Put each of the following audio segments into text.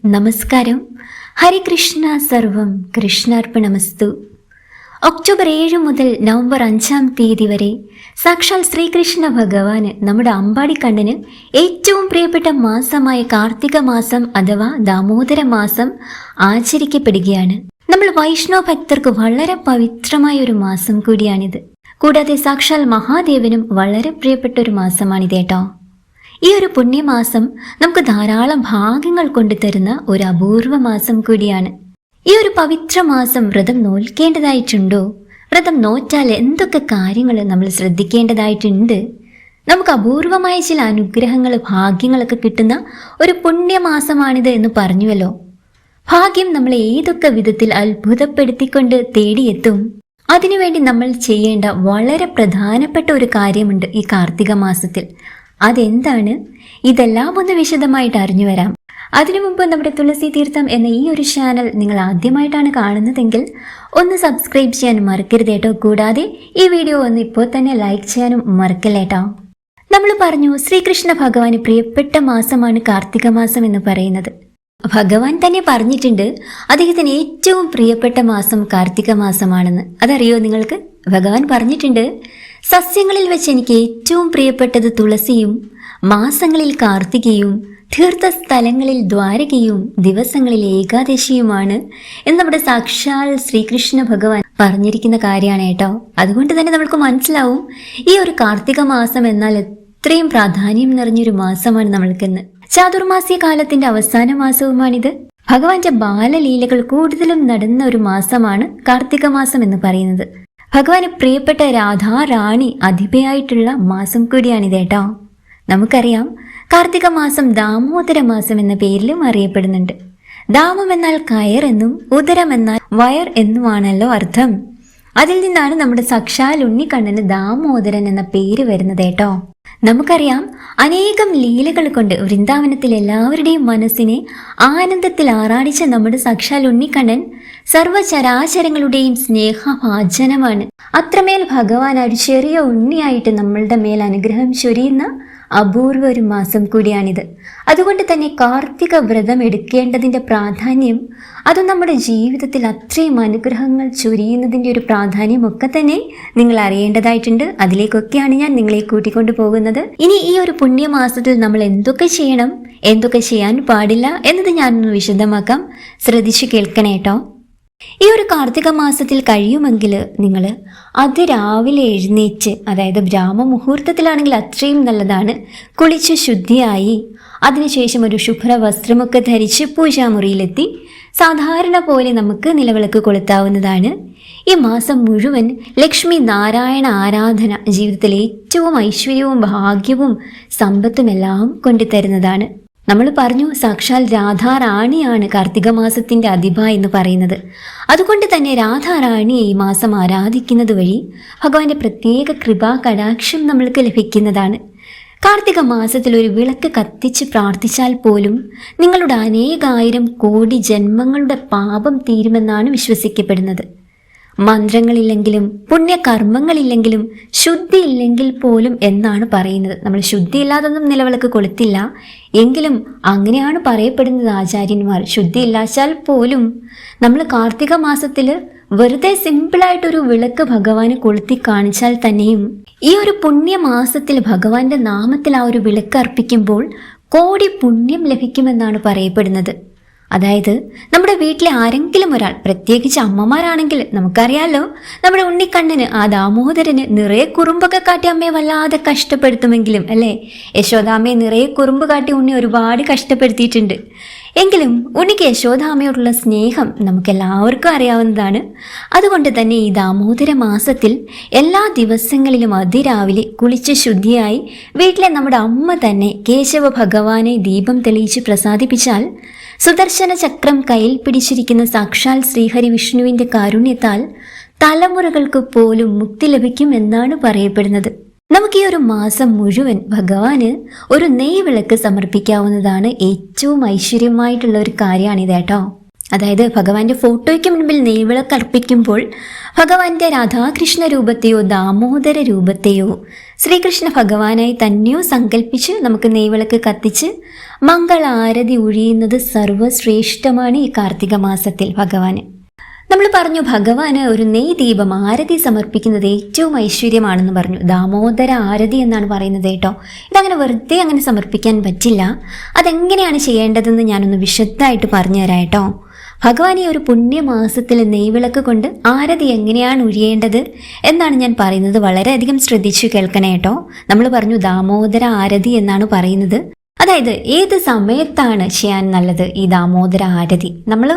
നമസ്കാരം. ഹരികൃഷ്ണ സർവം കൃഷ്ണാർപ്പണമസ്തു. ഒക്ടോബർ 7 മുതൽ നവംബർ 5 തീയതി വരെ സാക്ഷാൽ ശ്രീകൃഷ്ണ ഭഗവാന് നമ്മുടെ അമ്പാടിക്കണ്ണന് ഏറ്റവും പ്രിയപ്പെട്ട മാസമായ കാർത്തിക മാസം അഥവാ ദാമോദര മാസം ആചരിക്കപ്പെടുകയാണ്. നമ്മൾ വൈഷ്ണവ ഭക്തർക്ക് വളരെ പവിത്രമായ ഒരു മാസം കൂടിയാണിത്. കൂടാതെ സാക്ഷാൽ മഹാദേവനും വളരെ പ്രിയപ്പെട്ട ഒരു മാസമാണിത് കേട്ടോ. ഈ ഒരു പുണ്യമാസം നമുക്ക് ധാരാളം ഭാഗ്യങ്ങൾ കൊണ്ടുതരുന്ന ഒരു അപൂർവ മാസം കൂടിയാണ്. ഈ ഒരു പവിത്ര മാസം വ്രതം നോൽക്കേണ്ടതായിട്ടുണ്ടോ? വ്രതം നോറ്റാൽ എന്തൊക്കെ കാര്യങ്ങൾ നമ്മൾ ശ്രദ്ധിക്കേണ്ടതായിട്ടുണ്ട്? നമുക്ക് അപൂർവമായ ചില അനുഗ്രഹങ്ങൾ ഭാഗ്യങ്ങളൊക്കെ കിട്ടുന്ന ഒരു പുണ്യമാസമാണിത് എന്ന് പറഞ്ഞുവല്ലോ. ഭാഗ്യം നമ്മളെ ഏതൊക്കെ വിധത്തിൽ അത്ഭുതപ്പെടുത്തിക്കൊണ്ട് തേടിയെത്തും. അതിനുവേണ്ടി നമ്മൾ ചെയ്യേണ്ട വളരെ പ്രധാനപ്പെട്ട ഒരു കാര്യമുണ്ട് ഈ കാർത്തിക മാസത്തിൽ. അതെന്താണ്? ഇതെല്ലാം ഒന്ന് വിശദമായിട്ട് അറിഞ്ഞു വരാം. അതിനു മുമ്പ് നമ്മുടെ തുളസി തീർത്ഥം എന്ന ഈ ഒരു ചാനൽ നിങ്ങൾ ആദ്യമായിട്ടാണ് കാണുന്നതെങ്കിൽ ഒന്ന് സബ്സ്ക്രൈബ് ചെയ്യാനും മറക്കരുത് കേട്ടോ. കൂടാതെ ഈ വീഡിയോ ഒന്ന് ഇപ്പോൾ തന്നെ ലൈക്ക് ചെയ്യാനും മറക്കല്ലേട്ടോ. നമ്മൾ പറഞ്ഞു ശ്രീകൃഷ്ണ ഭഗവാന് പ്രിയപ്പെട്ട മാസമാണ് കാർത്തിക മാസം എന്ന് പറയുന്നത്. ഭഗവാൻ തന്നെ പറഞ്ഞിട്ടുണ്ട് അദ്ദേഹത്തിന് ഏറ്റവും പ്രിയപ്പെട്ട മാസം കാർത്തിക മാസമാണെന്ന്. അതറിയോ നിങ്ങൾക്ക്? ഭഗവാൻ പറഞ്ഞിട്ടുണ്ട്, സസ്യങ്ങളിൽ വെച്ച് എനിക്ക് ഏറ്റവും പ്രിയപ്പെട്ടത് തുളസിയും, മാസങ്ങളിൽ കാർത്തികയും, തീർത്ഥസ്ഥലങ്ങളിൽ ദ്വാരകയും, ദിവസങ്ങളിൽ ഏകാദശിയുമാണ് എന്ന് നമ്മുടെ സാക്ഷാൽ ശ്രീകൃഷ്ണ ഭഗവാൻ പറഞ്ഞിരിക്കുന്ന കാര്യമാണ് കേട്ടോ. അതുകൊണ്ട് തന്നെ നമുക്ക് മനസ്സിലാവും ഈ ഒരു കാർത്തിക മാസം എന്നാൽ എത്രയും പ്രാധാന്യം നിറഞ്ഞൊരു മാസമാണ് നമ്മൾക്കെന്ന്. ചാതുർമാസ്യ കാലത്തിന്റെ അവസാന മാസവുമാണിത്. ഭഗവാന്റെ ബാലലീലകൾ കൂടുതലും നടന്ന ഒരു മാസമാണ് കാർത്തിക മാസം എന്ന് പറയുന്നത്. ഭഗവാന് പ്രിയപ്പെട്ട രാധാറാണി അധിപയായിട്ടുള്ള മാസം കൂടിയാണിത് കേട്ടോ. നമുക്കറിയാം കാർത്തിക മാസം ദാമോദര മാസം എന്ന പേരിലും അറിയപ്പെടുന്നുണ്ട്. ദാമം എന്നാൽ കയർ എന്നും ഉദരം എന്നാൽ വയർ എന്നുമാണല്ലോ അർത്ഥം. അതിൽ നിന്നാണ് നമ്മുടെ സാക്ഷാൽ ഉണ്ണിക്കണ്ണന് ദാമോദരൻ എന്ന പേര് വരുന്നത് കേട്ടോ. നമുക്കറിയാം അനേകം ലീലകൾ കൊണ്ട് വൃന്ദാവനത്തിൽ എല്ലാവരുടെയും മനസ്സിനെ ആനന്ദത്തിൽ ആറാടിച്ച നമ്മുടെ സാക്ഷാൽ ഉണ്ണിക്കണ്ണൻ സർവചരാചരങ്ങളുടെയും സ്നേഹഭാജനമാണ്. അത്രമേൽ ഭഗവാൻ ഒരു ചെറിയ ഉണ്ണിയായിട്ട് നമ്മളുടെ മേൽ അനുഗ്രഹം ചൊരിയുന്ന അപൂർവ ഒരു മാസം കൂടിയാണിത്. അതുകൊണ്ട് തന്നെ കാർത്തിക വ്രതം എടുക്കേണ്ടതിൻ്റെ പ്രാധാന്യം, അതും നമ്മുടെ ജീവിതത്തിൽ അത്രയും അനുഗ്രഹങ്ങൾ ചൊരിയുന്നതിൻ്റെ ഒരു പ്രാധാന്യമൊക്കെ തന്നെ നിങ്ങൾ അറിയേണ്ടതായിട്ടുണ്ട്. അതിലേക്കൊക്കെയാണ് ഞാൻ നിങ്ങളെ കൂട്ടിക്കൊണ്ടു പോകുന്നത്. ഇനി ഈ ഒരു പുണ്യമാസത്തിൽ നമ്മൾ എന്തൊക്കെ ചെയ്യണം, എന്തൊക്കെ ചെയ്യാൻ പാടില്ല എന്നത് ഞാനൊന്ന് വിശദമാക്കാം. ശ്രദ്ധിച്ചു കേൾക്കണേട്ടോ. ഈ ഒരു കാർത്തിക മാസത്തിൽ കഴിയുമെങ്കിൽ നിങ്ങൾ അതിരാവിലെ എഴുന്നേറ്റ്, അതായത് ബ്രാഹ്മമുഹൂർത്തത്തിലാണെങ്കിൽ അത്രയും നല്ലതാണ്, കുളിച്ച് ശുദ്ധിയായി അതിനുശേഷം ഒരു ശുഭ്ര വസ്ത്രമൊക്കെ ധരിച്ച് പൂജാമുറിയിലെത്തി സാധാരണ പോലെ നമുക്ക് നിലവിളക്ക് കൊളുത്താവുന്നതാണ്. ഈ മാസം മുഴുവൻ ലക്ഷ്മി നാരായണ ആരാധന ജീവിതത്തിൽ ഏറ്റവും ഐശ്വര്യവും ഭാഗ്യവും സമ്പത്തും എല്ലാം കൊണ്ടുതരുന്നതാണ്. നമ്മൾ പറഞ്ഞു സാക്ഷാൽ രാധാറാണിയാണ് കാർത്തിക മാസത്തിന്റെ അധിപ എന്ന് പറയുന്നത്. അതുകൊണ്ട് തന്നെ രാധാറാണിയെ ഈ മാസം ആരാധിക്കുന്നത് വഴി ഭഗവാന്റെ പ്രത്യേക കൃപാ കടാക്ഷം നമ്മൾക്ക് ലഭിക്കുന്നതാണ്. കാർത്തിക മാസത്തിൽ ഒരു വിളക്ക് കത്തിച്ച് പ്രാർത്ഥിച്ചാൽ പോലും നിങ്ങളുടെ അനേകായിരം കോടി ജന്മങ്ങളുടെ പാപം തീരുമെന്നാണ് വിശ്വസിക്കപ്പെടുന്നത്. മന്ത്രങ്ങളില്ലെങ്കിലും പുണ്യകർമ്മങ്ങളില്ലെങ്കിലും ശുദ്ധിയില്ലെങ്കിൽ പോലും എന്നാണ് പറയുന്നത്. നമ്മൾ ശുദ്ധിയില്ലാതൊന്നും നിലവിളക്ക് കൊളുത്തില്ല, എങ്കിലും അങ്ങനെയാണ് പറയപ്പെടുന്നത് ആചാര്യന്മാർ. ശുദ്ധിയില്ലാച്ചാൽ പോലും നമ്മൾ കാർത്തിക മാസത്തിൽ വെറുതെ സിമ്പിളായിട്ടൊരു വിളക്ക് ഭഗവാന് കൊളുത്തി കാണിച്ചാൽ തന്നെയും ഈ ഒരു പുണ്യമാസത്തിൽ ഭഗവാന്റെ നാമത്തിൽ ആ ഒരു വിളക്ക് അർപ്പിക്കുമ്പോൾ കോടി പുണ്യം ലഭിക്കുമെന്നാണ് പറയപ്പെടുന്നത്. അതായത് നമ്മുടെ വീട്ടിലെ ആരെങ്കിലും ഒരാൾ, പ്രത്യേകിച്ച് അമ്മമാരാണെങ്കിൽ നമുക്കറിയാലോ, നമ്മുടെ ഉണ്ണിക്കണ്ണന് ആ ദാമോദരന് നിറയെ കുറുമ്പൊക്കെ കാട്ടി അമ്മയെ വല്ലാതെ കഷ്ടപ്പെടുത്തുമെങ്കിലും അല്ലേ, യശോദാമ്മയെ നിറയെ കുറുമ്പ് കാട്ടി ഉണ്ണി ഒരുപാട് കഷ്ടപ്പെടുത്തിയിട്ടുണ്ട്. എങ്കിലും ഉണ്ണിക്ക് യശോദാമ്മയോടുള്ള സ്നേഹം നമുക്കെല്ലാവർക്കും അറിയാവുന്നതാണ്. അതുകൊണ്ട് തന്നെ ഈ ദാമോദര മാസത്തിൽ എല്ലാ ദിവസങ്ങളിലും അതിരാവിലെ കുളിച്ച് ശുദ്ധിയായി വീട്ടിലെ നമ്മുടെ അമ്മ തന്നെ കേശവ ഭഗവാനെ ദീപം തെളിയിച്ച് പ്രസാദിപ്പിച്ചാൽ സുദർശന ചക്രം കയ്യിൽ പിടിച്ചിരിക്കുന്ന സാക്ഷാൽ ശ്രീഹരി വിഷ്ണുവിന്റെ കാരുണ്യത്താൽ തലമുറകൾക്ക് പോലും മുക്തി ലഭിക്കും എന്നാണ് പറയപ്പെടുന്നത്. നമുക്ക് ഈ ഒരു മാസം മുഴുവൻ ഭഗവാന് ഒരു നെയ്യ് വിളക്ക് സമർപ്പിക്കാവുന്നതാണ്. ഏറ്റവും ഐശ്വര്യമായിട്ടുള്ള ഒരു കാര്യമാണിത് കേട്ടോ. അതായത് ഭഗവാന്റെ ഫോട്ടോയ്ക്ക് മുൻപിൽ നെയ്വിളക്ക് അർപ്പിക്കുമ്പോൾ ഭഗവാന്റെ രാധാകൃഷ്ണ രൂപത്തെയോ ദാമോദര രൂപത്തെയോ ശ്രീകൃഷ്ണ ഭഗവാനായി തന്നെയോ സങ്കല്പിച്ച് നമുക്ക് നെയ്വിളക്ക് കത്തിച്ച് മംഗള ആരതി ഒഴിയുന്നത് സർവശ്രേഷ്ഠമാണ് ഈ കാർത്തിക മാസത്തിൽ ഭഗവാന്. നമ്മൾ പറഞ്ഞു ഭഗവാന് ഒരു നെയ് ദീപം ആരതി സമർപ്പിക്കുന്നത് ഏറ്റവും ഐശ്വര്യമാണെന്ന് പറഞ്ഞു. ദാമോദര ആരതി എന്നാണ് പറയുന്നത് കേട്ടോ. ഇതങ്ങനെ വെറുതെ അങ്ങനെ സമർപ്പിക്കാൻ പറ്റില്ല. അതെങ്ങനെയാണ് ചെയ്യേണ്ടതെന്ന് ഞാനൊന്ന് വിശദമായിട്ട് പറഞ്ഞുതരാം കേട്ടോ. ഭഗവാൻ ഈ ഒരു പുണ്യമാസത്തിൽ നെയ്വിളക്ക് കൊണ്ട് ആരതി എങ്ങനെയാണ് ഒഴിയേണ്ടത് എന്നാണ് ഞാൻ പറയുന്നത്. വളരെയധികം ശ്രദ്ധിച്ചു കേൾക്കണേ കേട്ടോ. നമ്മൾ പറഞ്ഞു ദാമോദര ആരതി എന്നാണ് പറയുന്നത്. അതായത് ഏത് സമയത്താണ് ചെയ്യാൻ നല്ലത് ഈ ദാമോദര ആരതി? നമ്മൾ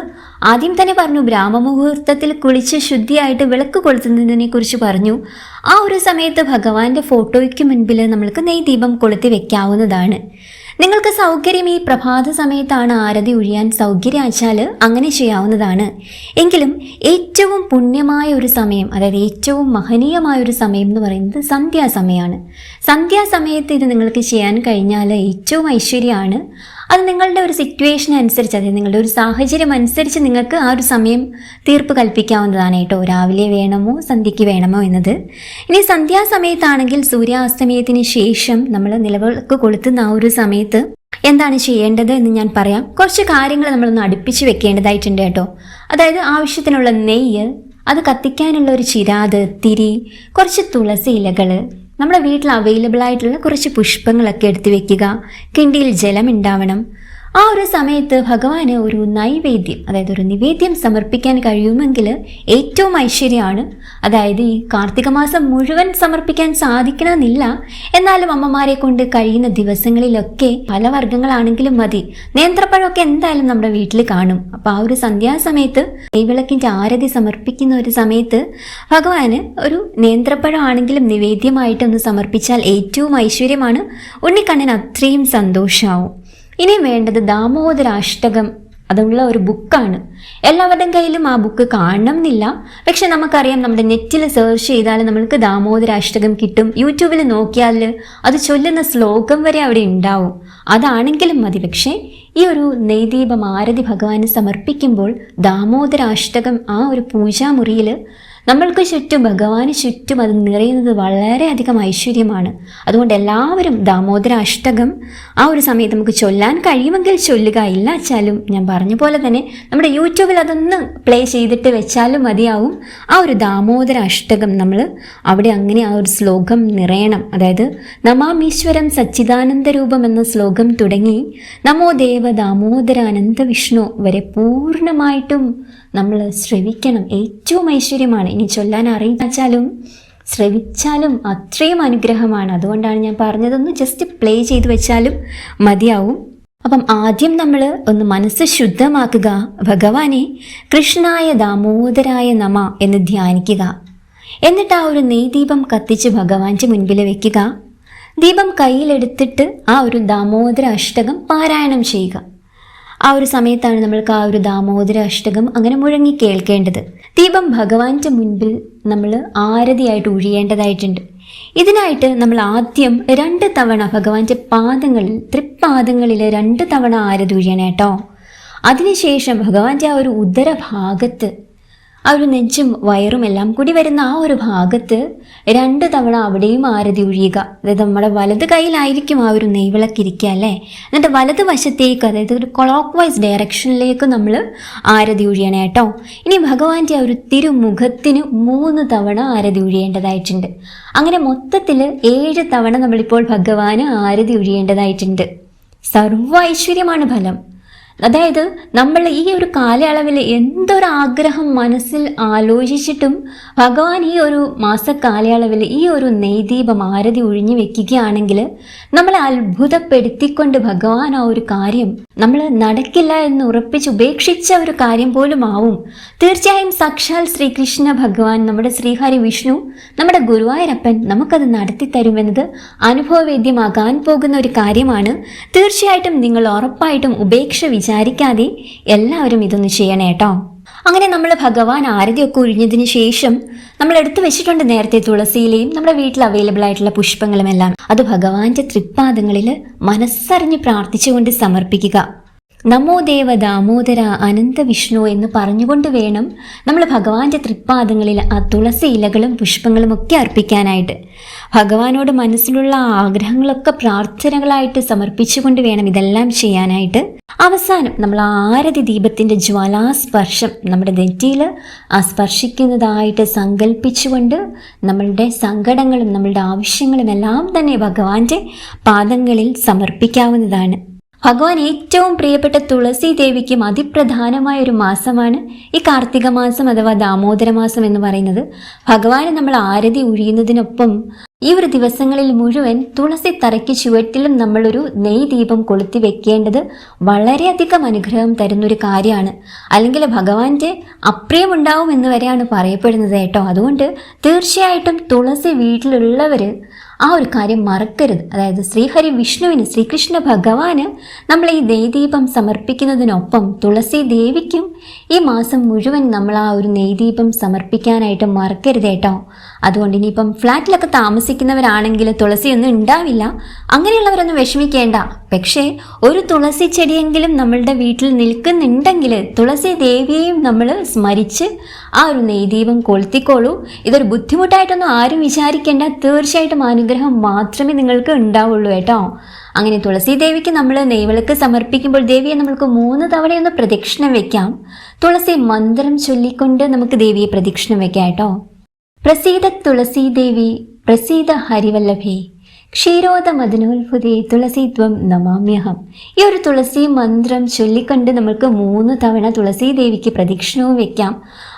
ആദ്യം തന്നെ പറഞ്ഞു ബ്രാഹ്മമുഹൂർത്തത്തിൽ കുളിച്ച് ശുദ്ധിയായിട്ട് വിളക്ക് കൊളുത്തുന്നതിനെ കുറിച്ച് പറഞ്ഞു. ആ ഒരു സമയത്ത് ഭഗവാന്റെ ഫോട്ടോയ്ക്ക് മുൻപിൽ നമ്മൾക്ക് നെയ് ദീപം കൊളുത്തി വെക്കാവുന്നതാണ്. നിങ്ങൾക്ക് സൗകര്യം ഈ പ്രഭാത സമയത്താണ് ആരതി ഒഴിയാൻ സൗകര്യം വെച്ചാൽ അങ്ങനെ ചെയ്യാവുന്നതാണ്. എങ്കിലും ഏറ്റവും പുണ്യമായ ഒരു സമയം, അതായത് ഏറ്റവും മഹനീയമായ ഒരു സമയം എന്ന് പറയുന്നത് സന്ധ്യാസമയമാണ്. സന്ധ്യാസമയത്ത് ഇത് നിങ്ങൾക്ക് ചെയ്യാൻ കഴിഞ്ഞാൽ ഏറ്റവും ഐശ്വര്യമാണ്. അത് നിങ്ങളുടെ ഒരു സിറ്റുവേഷൻ അനുസരിച്ച്, അതായത് നിങ്ങളുടെ ഒരു സാഹചര്യം അനുസരിച്ച് നിങ്ങൾക്ക് ആ ഒരു സമയം തീർപ്പ് കൽപ്പിക്കാവുന്നതാണ് കേട്ടോ. രാവിലെ വേണമോ സന്ധ്യയ്ക്ക് വേണമോ എന്നത്. ഇനി സന്ധ്യാസമയത്താണെങ്കിൽ സൂര്യാസ്തമയത്തിന് ശേഷം നമ്മൾ നിലവിളക്ക് കൊളുത്തുന്ന ആ ഒരു സമയത്ത് എന്താണ് ചെയ്യേണ്ടത് എന്ന് ഞാൻ പറയാം. കുറച്ച് കാര്യങ്ങൾ നമ്മളൊന്ന് അടുപ്പിച്ച് വെക്കേണ്ടതായിട്ടുണ്ട് കേട്ടോ. അതായത് ആവശ്യത്തിനുള്ള നെയ്യ്, അത് കത്തിക്കാനുള്ള ഒരു ചിരാത്, തിരി, കുറച്ച് തുളസി ഇലകൾ, നമ്മുടെ വീട്ടിൽ അവൈലബിൾ ആയിട്ടുള്ള കുറച്ച് പുഷ്പങ്ങളൊക്കെ എടുത്തു വെക്കുക. കിണ്ടിയിൽ ജലം ഉണ്ടാവണം. ആ ഒരു സമയത്ത് ഭഗവാന് ഒരു നൈവേദ്യം, അതായത് ഒരു നിവേദ്യം സമർപ്പിക്കാൻ കഴിയുമെങ്കിൽ ഏറ്റവും ഐശ്വര്യമാണ്. അതായത് ഈ കാർത്തിക മാസം മുഴുവൻ സമർപ്പിക്കാൻ സാധിക്കണമെന്നില്ല. എന്നാലും അമ്മമാരെ കൊണ്ട് കഴിയുന്ന ദിവസങ്ങളിലൊക്കെ പല വർഗ്ഗങ്ങളാണെങ്കിലും മതി. നേന്ത്രപ്പഴമൊക്കെ എന്തായാലും നമ്മുടെ വീട്ടിൽ കാണും. അപ്പോൾ ആ ഒരു സന്ധ്യാസമയത്ത് നെയ്വിളക്കിൻ്റെ ആരതി സമർപ്പിക്കുന്ന ഒരു സമയത്ത് ഭഗവാന് ഒരു നേന്ത്രപ്പഴം ആണെങ്കിലും നിവേദ്യമായിട്ടൊന്ന് സമർപ്പിച്ചാൽ ഏറ്റവും ഐശ്വര്യമാണ്. ഉണ്ണിക്കണ്ണൻ അത്രയും സന്തോഷമാവും. ഇനി വേണ്ടത് ദാമോദരാഷ്ടകം. അതുള്ള ഒരു ബുക്കാണ്. എല്ലാവരുടെയും കയ്യിലും ആ ബുക്ക് കാണണം എന്നില്ല. പക്ഷെ നമുക്കറിയാം, നമ്മുടെ നെറ്റിൽ സെർച്ച് ചെയ്താൽ നമ്മൾക്ക് ദാമോദരാഷ്ടകം കിട്ടും. യൂട്യൂബിൽ നോക്കിയാൽ അത് ചൊല്ലുന്ന ശ്ലോകം വരെ അവിടെ ഉണ്ടാവും. അതാണെങ്കിലും മതി. പക്ഷേ ഈ ഒരു നെയ്ദീപം ആരതി ഭഗവാന് സമർപ്പിക്കുമ്പോൾ ദാമോദരാഷ്ടകം ആ ഒരു പൂജാമുറിയിൽ നമ്മൾക്ക് ചുറ്റും, ഭഗവാന് ചുറ്റും അത് നിറയുന്നത് വളരെയധികം ഐശ്വര്യമാണ്. അതുകൊണ്ട് എല്ലാവരും ദാമോദര അഷ്ടകം ആ ഒരു സമയത്ത് നമുക്ക് ചൊല്ലാൻ കഴിയുമെങ്കിൽ ചൊല്ലുക. ഇല്ല വെച്ചാലും ഞാൻ പറഞ്ഞ പോലെ തന്നെ നമ്മുടെ യൂട്യൂബിൽ അതൊന്ന് പ്ലേ ചെയ്തിട്ട് വെച്ചാലും മതിയാവും. ആ ഒരു ദാമോദര അഷ്ടകം നമ്മൾ അവിടെ അങ്ങനെ ആ ഒരു ശ്ലോകം നിറയണം. അതായത് നമാമീശ്വരം സച്ചിദാനന്ദ രൂപം എന്ന ശ്ലോകം തുടങ്ങി നമോ ദേവ ദാമോദര അനന്ത വിഷ്ണു വരെ പൂർണ്ണമായിട്ടും നമ്മൾ ശ്രവിക്കണം. ഏറ്റവും ഐശ്വര്യമാണ്. ഇനി ചൊല്ലാൻ അറിയിച്ചാലും ശ്രവിച്ചാലും അത്രയും അനുഗ്രഹമാണ്. അതുകൊണ്ടാണ് ഞാൻ പറഞ്ഞതൊന്ന് ജസ്റ്റ് പ്ലേ ചെയ്ത് വെച്ചാലും മതിയാവും. അപ്പം ആദ്യം നമ്മൾ ഒന്ന് മനസ്സ് ശുദ്ധമാക്കുക. ഭഗവാനെ കൃഷ്ണായ ദാമോദരായ നമ എന്ന് ധ്യാനിക്കുക. എന്നിട്ട് ആ ഒരു നെയ്ദീപം കത്തിച്ച് ഭഗവാന്റെ മുൻപിൽ വെക്കുക. ദീപം കയ്യിലെടുത്തിട്ട് ആ ഒരു ദാമോദര അഷ്ടകം പാരായണം ചെയ്യുക. ആ ഒരു സമയത്താണ് നമ്മൾക്ക് ആ ഒരു ദാമോദര അഷ്ടകം അങ്ങനെ മുഴങ്ങി കേൾക്കേണ്ടത്. ദീപം ഭഗവാന്റെ മുൻപിൽ നമ്മൾ ആരതിയായിട്ട് ഒഴിയേണ്ടതായിട്ടുണ്ട്. ഇതിനായിട്ട് നമ്മൾ ആദ്യം 2 തവണ ഭഗവാന്റെ പാദങ്ങളിൽ, തൃപ്പാദങ്ങളിൽ 2 തവണ ആരതി ഒഴിയണം കേട്ടോ. അതിനുശേഷം ഭഗവാന്റെ ആ ഒരു ഉദരഭാഗത്ത്, ആ ഒരു നെഞ്ചും വയറും എല്ലാം കൂടി വരുന്ന ആ ഒരു ഭാഗത്ത് 2 തവണ അവിടെയും ആരതി ഒഴിയുക. അതായത് നമ്മുടെ വലത് കൈയിലായിരിക്കും ആ ഒരു നെയ്വിളക്കിരിക്കുക അല്ലേ. എന്നിട്ട് വലത് വശത്തേക്ക്, അതായത് ഒരു ക്ലോക്ക് വൈസ് ഡയറക്ഷനിലേക്ക് നമ്മൾ ആരതി ഒഴിയണം കേട്ടോ. ഇനി ഭഗവാന്റെ ആ ഒരു തിരുമുഖത്തിന് 3 തവണ ആരതി ഒഴിയേണ്ടതായിട്ടുണ്ട്. അങ്ങനെ മൊത്തത്തിൽ 7 തവണ നമ്മളിപ്പോൾ ഭഗവാന് ആരതി ഒഴിയേണ്ടതായിട്ടുണ്ട്. സർവ്വ ഐശ്വര്യമാണ് ഫലം. അതായത് നമ്മൾ ഈ ഒരു കാലയളവിൽ എന്തൊരാഗ്രഹം മനസ്സിൽ ആലോചിച്ചിട്ടും ഭഗവാൻ ഈ ഒരു മാസക്കാലയളവിൽ ഈ ഒരു നെയ്ദീപം ആരതി ഒഴിഞ്ഞു വെക്കുകയാണെങ്കിൽ നമ്മളെ അത്ഭുതപ്പെടുത്തിക്കൊണ്ട് ഭഗവാൻ ആ ഒരു കാര്യം നമ്മൾ നടക്കില്ല എന്ന് ഉറപ്പിച്ച് ഉപേക്ഷിച്ച ഒരു കാര്യം പോലും ആവും. തീർച്ചയായും സാക്ഷാൽ ശ്രീകൃഷ്ണ ഭഗവാൻ, നമ്മുടെ ശ്രീഹരി വിഷ്ണു, നമ്മുടെ ഗുരുവായൂരപ്പൻ നമുക്കത് നടത്തി തരുമെന്നത് അനുഭവവേദ്യമാകാൻ പോകുന്ന ഒരു കാര്യമാണ്. തീർച്ചയായിട്ടും നിങ്ങൾ ഉറപ്പായിട്ടും ഉപേക്ഷ വിചാരിക്കാതെ എല്ലാവരും ഇതൊന്ന് ചെയ്യണേ കേട്ടോ. അങ്ങനെ നമ്മൾ ഭഗവാൻ ആരതിയൊക്കെ ഒഴിഞ്ഞതിന് ശേഷം നമ്മൾ എടുത്തു വെച്ചിട്ടുണ്ട് നേരത്തെ തുളസിയിലെയും നമ്മുടെ വീട്ടിൽ അവൈലബിൾ ആയിട്ടുള്ള പുഷ്പങ്ങളുമെല്ലാം. അത് ഭഗവാന്റെ തൃപ്പാദങ്ങളിൽ മനസ്സറിഞ്ഞ് പ്രാർത്ഥിച്ചുകൊണ്ട് സമർപ്പിക്കുക. നമോ ദേവ ദാമോദര അനന്ത വിഷ്ണു എന്ന് പറഞ്ഞുകൊണ്ട് വേണം നമ്മൾ ഭഗവാന്റെ തൃപ്പാദങ്ങളിൽ ആ തുളസി ഇലകളും പുഷ്പങ്ങളും ഒക്കെ അർപ്പിക്കാനായിട്ട്. ഭഗവാനോട് മനസ്സിലുള്ള ആഗ്രഹങ്ങളൊക്കെ പ്രാർത്ഥനകളായിട്ട് സമർപ്പിച്ചുകൊണ്ട് വേണം ഇതെല്ലാം ചെയ്യാനായിട്ട്. അവസാനം നമ്മൾ ആരതി ദീപത്തിൻ്റെ ജ്വാലാസ്പർശം നമ്മുടെ നെറ്റിയിൽ ആ സ്പർശിക്കുന്നതായിട്ട് സങ്കല്പിച്ചുകൊണ്ട് നമ്മളുടെ സങ്കടങ്ങളും നമ്മളുടെ ആവശ്യങ്ങളും എല്ലാം തന്നെ ഭഗവാന്റെ പാദങ്ങളിൽ സമർപ്പിക്കാവുന്നതാണ്. ഭഗവാൻ ഏറ്റവും പ്രിയപ്പെട്ട തുളസി ദേവിക്കും അതിപ്രധാനമായ ഒരു മാസമാണ് ഈ കാർത്തിക മാസം അഥവാ ദാമോദര മാസം എന്ന് പറയുന്നത്. ഭഗവാന് നമ്മൾ ആരതി ഒഴിയുന്നതിനൊപ്പം ഈ ഒരു ദിവസങ്ങളിൽ മുഴുവൻ തുളസി തറയ്ക്ക് ചുവട്ടിലും നമ്മളൊരു നെയ് ദീപം കൊളുത്തി വെക്കേണ്ടത് വളരെയധികം അനുഗ്രഹം തരുന്നൊരു കാര്യമാണ്. അല്ലെങ്കിൽ ഭഗവാന്റെ അപ്രിയമുണ്ടാവും എന്ന് വരെയാണ് പറയപ്പെടുന്നത് കേട്ടോ. അതുകൊണ്ട് തീർച്ചയായിട്ടും തുളസി വീട്ടിലുള്ളവർ ആ ഒരു കാര്യം മറക്കരുത്. അതായത് ശ്രീഹരി വിഷ്ണുവിന്, ശ്രീകൃഷ്ണ ഭഗവാന് നമ്മൾ ഈ നെയ്ദീപം സമർപ്പിക്കുന്നതിനൊപ്പം തുളസി ദേവിക്കും ഈ മാസം മുഴുവൻ നമ്മൾ ആ ഒരു നെയ്ദീപം സമർപ്പിക്കാനായിട്ട് മറക്കരുത് കേട്ടോ. അതുകൊണ്ട് ഇനിയിപ്പം ഫ്ലാറ്റിലൊക്കെ താമസിക്കുന്നവരാണെങ്കിൽ തുളസിയൊന്നും ഉണ്ടാവില്ല, അങ്ങനെയുള്ളവരൊന്നും വിഷമിക്കേണ്ട. പക്ഷേ ഒരു തുളസി ചെടിയെങ്കിലും നമ്മളുടെ വീട്ടിൽ നിൽക്കുന്നുണ്ടെങ്കിൽ തുളസി ദേവിയെയും നമ്മൾ സ്മരിച്ച് ആ ഒരു നെയ്ദീപം കൊളുത്തിക്കോളൂ. ഇതൊരു ബുദ്ധിമുട്ടായിട്ടൊന്നും ആരും വിചാരിക്കേണ്ട. തീർച്ചയായിട്ടും അനുഗ്രഹം മാത്രമേ നിങ്ങൾക്ക് ഉണ്ടാവുള്ളൂ കേട്ടോ. അങ്ങനെ തുളസി ദേവിക്ക് നമ്മൾ നെയ്വിളക്ക് സമർപ്പിക്കുമ്പോൾ ദേവിയെ നമ്മൾക്ക് 3 തവണയൊന്ന് പ്രദക്ഷിണം വെക്കാം. തുളസി മന്ത്രം ചൊല്ലിക്കൊണ്ട് നമുക്ക് ദേവിയെ പ്രദക്ഷിണം വെക്കാം കേട്ടോ. പ്രസീദ തുളസി ദേവി പ്രസീദ ഹരിവല്ലഭേ ക്ഷീരോദ മദനോത്ഭുതേ തുളസീത്വം നമാമ്യഹം. ഈ ഒരു തുളസി മന്ത്രം ചൊല്ലിക്കൊണ്ട് നമുക്ക് 3 തവണ തുളസി ദേവിക്ക് പ്രദക്ഷിണവും വെക്കാം.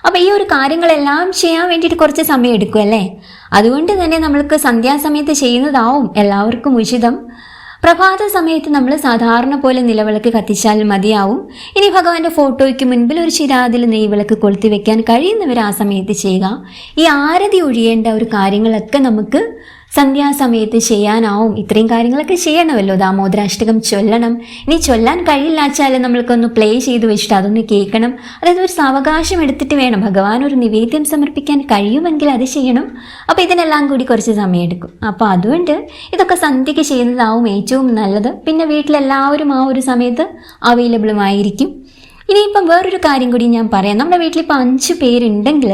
അപ്പം ഈ ഒരു കാര്യങ്ങളെല്ലാം ചെയ്യാൻ വേണ്ടിയിട്ട് കുറച്ച് സമയം എടുക്കും അല്ലേ. അതുകൊണ്ട് തന്നെ നമ്മൾക്ക് സന്ധ്യാസമയത്ത് ചെയ്യുന്നതാവും എല്ലാവർക്കും ഉചിതം. പ്രഭാത സമയത്ത് നമ്മൾ സാധാരണ പോലെ നിലവിളക്ക് കത്തിച്ചാൽ മതിയാവും. ഇനി ഭഗവാന്റെ ഫോട്ടോയ്ക്ക് മുൻപിൽ ഒരു ചിരാതിൽ നെയ്വിളക്ക് കൊളുത്തി വെക്കാൻ കഴിയുന്നവർ ആ സമയത്ത് ചെയ്യുക. ഈ ആരതി ഒഴിയേണ്ട ഒരു കാര്യങ്ങളൊക്കെ നമുക്ക് സന്ധ്യാസമയത്ത് ചെയ്യാനാവും. ഇത്രയും കാര്യങ്ങളൊക്കെ ചെയ്യണമല്ലോ. ദാമോദരാഷ്ടകം ചൊല്ലണം. ഇനി ചൊല്ലാൻ കഴിയില്ല വെച്ചാൽ നമ്മൾക്കൊന്ന് പ്ലേ ചെയ്ത് വെച്ചിട്ട് അതൊന്ന് കേൾക്കണം. അതായത് ഒരു സാവകാശം എടുത്തിട്ട് വേണം. ഭഗവാൻ ഒരു നിവേദ്യം സമർപ്പിക്കാൻ കഴിയുമെങ്കിൽ അത് ചെയ്യണം. അപ്പോൾ ഇതിനെല്ലാം കൂടി കുറച്ച് സമയം എടുക്കും. അപ്പോൾ അതുകൊണ്ട് ഇതൊക്കെ സന്ധ്യയ്ക്ക് ചെയ്യുന്നതാവും ഏറ്റവും നല്ലത്. പിന്നെ വീട്ടിലെല്ലാവരും ആ ഒരു സമയത്ത് അവൈലബിളുമായിരിക്കും. ഇനിയിപ്പം വേറൊരു കാര്യം കൂടി ഞാൻ പറയാം. നമ്മുടെ വീട്ടിലിപ്പോൾ 5 പേരുണ്ടെങ്കിൽ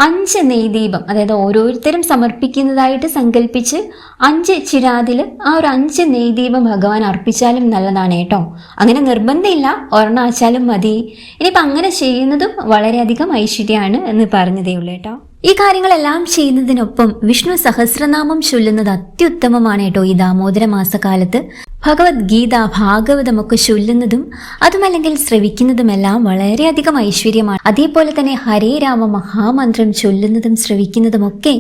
5 നെയ്ദീപം, അതായത് ഓരോരുത്തരും സമർപ്പിക്കുന്നതായിട്ട് സങ്കല്പിച്ച് 5 ചിരാതിൽ ആ ഒരു 5 നെയ്ദീപം ഭഗവാൻ അർപ്പിച്ചാലും നല്ലതാണ് കേട്ടോ. അങ്ങനെ നിർബന്ധമില്ല, ഒരെണ്ണം അയച്ചാലും മതി. ഇനിയിപ്പോൾ അങ്ങനെ ചെയ്യുന്നതും വളരെയധികം ഐശ്വര്യമാണ് എന്ന് പറഞ്ഞതേ ഉള്ളൂ കേട്ടോ. ഈ കാര്യങ്ങളെല്ലാം ചെയ്യുന്നതിനൊപ്പം വിഷ്ണു സഹസ്രനാമം ചൊല്ലുന്നത് അത്യുത്തമമാണ് കേട്ടോ. ഈ ദാമോദര മാസകാലത്ത് ഭഗവത്ഗീത, ഭാഗവതമൊക്കെ ചൊല്ലുന്നതും അതുമല്ലെങ്കിൽ ശ്രവിക്കുന്നതുമെല്ലാം വളരെയധികം ഐശ്വര്യമാണ്. അതേപോലെ തന്നെ ഹരേ രാമ മഹാമന്ത്രം ചൊല്ലുന്നതും ശ്രവിക്കുന്നതുമൊക്കെ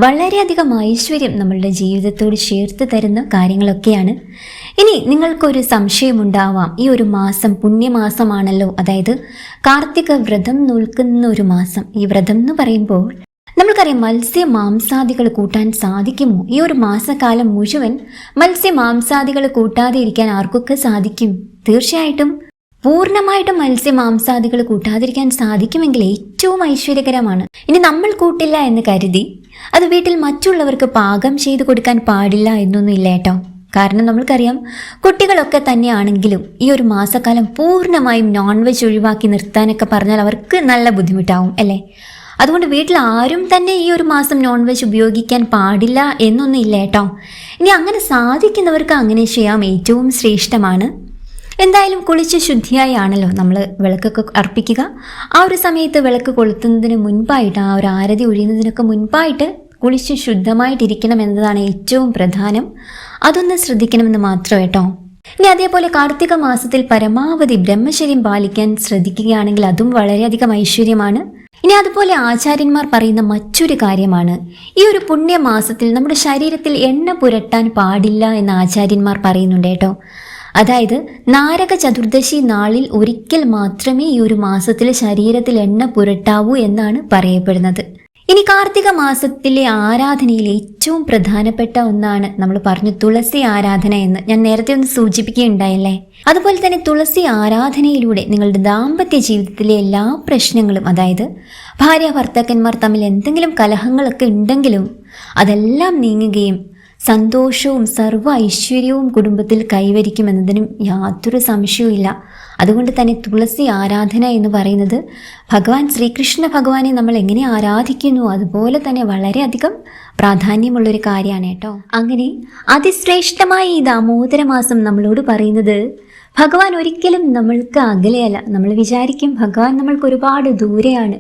വളരെയധികം ഐശ്വര്യം നമ്മളുടെ ജീവിതത്തോട് ചേർത്ത് തരുന്ന കാര്യങ്ങളൊക്കെയാണ്. ഇനി നിങ്ങൾക്കൊരു സംശയമുണ്ടാവാം, ഈ ഒരു മാസം പുണ്യമാസമാണല്ലോ, അതായത് കാർത്തിക വ്രതം നോൽക്കുന്ന ഒരു മാസം. ഈ വ്രതം എന്ന് പറയുമ്പോൾ നമ്മൾക്കറിയാം, മത്സ്യ മാംസാദികൾ കൂട്ടാൻ സാധിക്കുമോ? ഈ ഒരു മാസക്കാലം മുഴുവൻ മത്സ്യ മാംസാദികൾ കൂട്ടാതെ ഇരിക്കാൻ ആർക്കൊക്കെ സാധിക്കും? തീർച്ചയായിട്ടും പൂർണ്ണമായിട്ടും മത്സ്യ മാംസാദികൾ കൂട്ടാതിരിക്കാൻ സാധിക്കുമെങ്കിൽ ഏറ്റവും ഐശ്വര്യകരമാണ്. ഇനി നമ്മൾ കൂട്ടില്ല എന്ന് കരുതി അത് വീട്ടിൽ മറ്റുള്ളവർക്ക് പാകം ചെയ്ത് കൊടുക്കാൻ പാടില്ല എന്നൊന്നും ഇല്ല കേട്ടോ. കാരണം നമ്മൾക്കറിയാം, കുട്ടികളൊക്കെ തന്നെയാണെങ്കിലും ഈ ഒരു മാസക്കാലം പൂർണ്ണമായും നോൺ വെജ് ഒഴിവാക്കി നിർത്താനൊക്കെ പറഞ്ഞാൽ അവർക്ക് നല്ല ബുദ്ധിമുട്ടാവും അല്ലേ. അതുകൊണ്ട് വീട്ടിൽ ആരും തന്നെ ഈ ഒരു മാസം നോൺ വെജ് ഉപയോഗിക്കാൻ പാടില്ല എന്നൊന്നും ഇല്ല കേട്ടോ. ഇനി അങ്ങനെ സാധിക്കുന്നവർക്ക് അങ്ങനെ ചെയ്യാം, ഏറ്റവും ശ്രേഷ്ഠമാണ്. എന്തായാലും കുളിച്ച് ശുദ്ധിയായി ആണല്ലോ നമ്മൾ വിളക്കൊക്കെ അർപ്പിക്കുക. ആ ഒരു സമയത്ത് വിളക്ക് കൊളുത്തുന്നതിന് മുൻപായിട്ട്, ആ ഒരു ആരതി ഒഴിയുന്നതിനൊക്കെ മുൻപായിട്ട് കുളിച്ച് ശുദ്ധമായിട്ടിരിക്കണം എന്നതാണ് ഏറ്റവും പ്രധാനം. അതൊന്ന് ശ്രദ്ധിക്കണമെന്ന് മാത്രം കേട്ടോ. ഇനി അതേപോലെ കാർത്തിക മാസത്തിൽ പരമാവധി ബ്രഹ്മചര്യം പാലിക്കാൻ ശ്രദ്ധിക്കുകയാണെങ്കിൽ അതും വളരെയധികം ഐശ്വര്യമാണ്. ഇനി അതുപോലെ ആചാര്യന്മാർ പറയുന്ന മറ്റൊരു കാര്യമാണ്, ഈ ഒരു പുണ്യമാസത്തിൽ നമ്മുടെ ശരീരത്തിൽ എണ്ണ പുരട്ടാൻ പാടില്ല എന്ന് ആചാര്യന്മാർ പറയുന്നുണ്ട് കേട്ടോ. അതായത് നാരക ചതുർദശി നാളിൽ ഒരിക്കൽ മാത്രമേ ഈ ഒരു മാസത്തിൽ ശരീരത്തിൽ എണ്ണ പുരട്ടാവൂ എന്നാണ് പറയപ്പെടുന്നത്. ഇനി കാർത്തിക മാസത്തിലെ ആരാധനയിൽ ഏറ്റവും പ്രധാനപ്പെട്ട ഒന്നാണ് നമ്മൾ പറഞ്ഞു തുളസി ആരാധന എന്ന് ഞാൻ നേരത്തെ ഒന്ന് സൂചിപ്പിക്കുകയുണ്ടായല്ലേ. അതുപോലെ തന്നെ തുളസി ആരാധനയിലൂടെ നിങ്ങളുടെ ദാമ്പത്യ ജീവിതത്തിലെ എല്ലാ പ്രശ്നങ്ങളും, അതായത് ഭാര്യ ഭർത്താക്കന്മാർ തമ്മിൽ എന്തെങ്കിലും കലഹങ്ങളൊക്കെ ഉണ്ടെങ്കിലും അതെല്ലാം നീങ്ങുകയും സന്തോഷവും സർവ്വ ഐശ്വര്യവും കുടുംബത്തിൽ കൈവരിക്കുമെന്നതിനും യാതൊരു സംശയവുമില്ല. അതുകൊണ്ട് തന്നെ തുളസി ആരാധന എന്ന് പറയുന്നത് ഭഗവാൻ ശ്രീകൃഷ്ണ ഭഗവാനെ നമ്മൾ എങ്ങനെ ആരാധിക്കുന്നു അതുപോലെ തന്നെ വളരെയധികം പ്രാധാന്യമുള്ളൊരു കാര്യമാണ് കേട്ടോ. അങ്ങനെ അതിശ്രേഷ്ഠമായ ഈ ദാമോദര മാസം നമ്മളോട് പറയുന്നത് ഭഗവാൻ ഒരിക്കലും നമ്മൾക്ക് അകലെയല്ല. നമ്മൾ വിചാരിക്കും ഭഗവാൻ നമ്മൾക്ക് ഒരുപാട് ദൂരെയാണ്.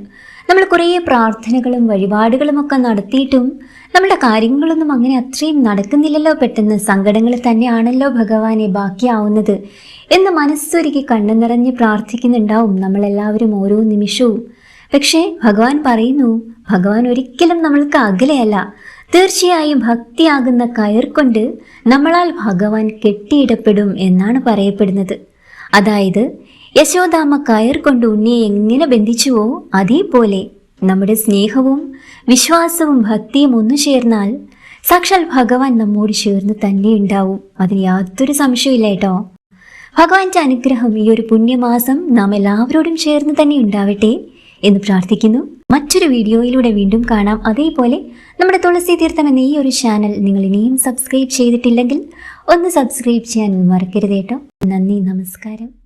നമ്മൾ കുറേ പ്രാർത്ഥനകളും വഴിപാടുകളും ഒക്കെ നടത്തിയിട്ടും നമ്മുടെ കാര്യങ്ങളൊന്നും അങ്ങനെ അത്രയും നടക്കുന്നില്ലല്ലോ, പെട്ടെന്ന് സങ്കടങ്ങൾ തന്നെയാണല്ലോ ഭഗവാനെ ബാക്കിയാവുന്നത് എന്ന് മനസ്സൊരുക്കി കണ്ണു നിറഞ്ഞ് പ്രാർത്ഥിക്കുന്നുണ്ടാവും നമ്മളെല്ലാവരും ഓരോ നിമിഷവും. പക്ഷേ ഭഗവാൻ പറയുന്നു, ഭഗവാൻ ഒരിക്കലും നമ്മൾക്ക് അകലെയല്ല. തീർച്ചയായും ഭക്തിയാകുന്ന കയർ കൊണ്ട് നമ്മളാൽ ഭഗവാൻ കെട്ടിയിടപ്പെടും എന്നാണ് പറയപ്പെടുന്നത്. അതായത് യശോദാമ്മ കയർ കൊണ്ട് ഉണ്ണിയെ എങ്ങനെ ബന്ധിച്ചുവോ അതേപോലെ നമ്മുടെ സ്നേഹവും വിശ്വാസവും ഭക്തിയും ഒന്നു ചേർന്നാൽ സാക്ഷാൽ ഭഗവാൻ നമ്മോട് ചേർന്ന് തന്നെ ഉണ്ടാവും. അതിന് യാതൊരു സംശയമില്ല കേട്ടോ. ഭഗവാന്റെ അനുഗ്രഹം ഈ ഒരു പുണ്യമാസം നാം എല്ലാവരോടും ചേർന്ന് തന്നെ ഉണ്ടാവട്ടെ എന്ന് പ്രാർത്ഥിക്കുന്നു. മറ്റൊരു വീഡിയോയിലൂടെ വീണ്ടും കാണാം. അതേപോലെ നമ്മുടെ തുളസി തീർത്ഥം എന്ന ഈ ഒരു ചാനൽ നിങ്ങൾ ഇനിയും സബ്സ്ക്രൈബ് ചെയ്തിട്ടില്ലെങ്കിൽ ഒന്ന് സബ്സ്ക്രൈബ് ചെയ്യാൻ മറക്കരുത് കേട്ടോ. നന്ദി, നമസ്കാരം.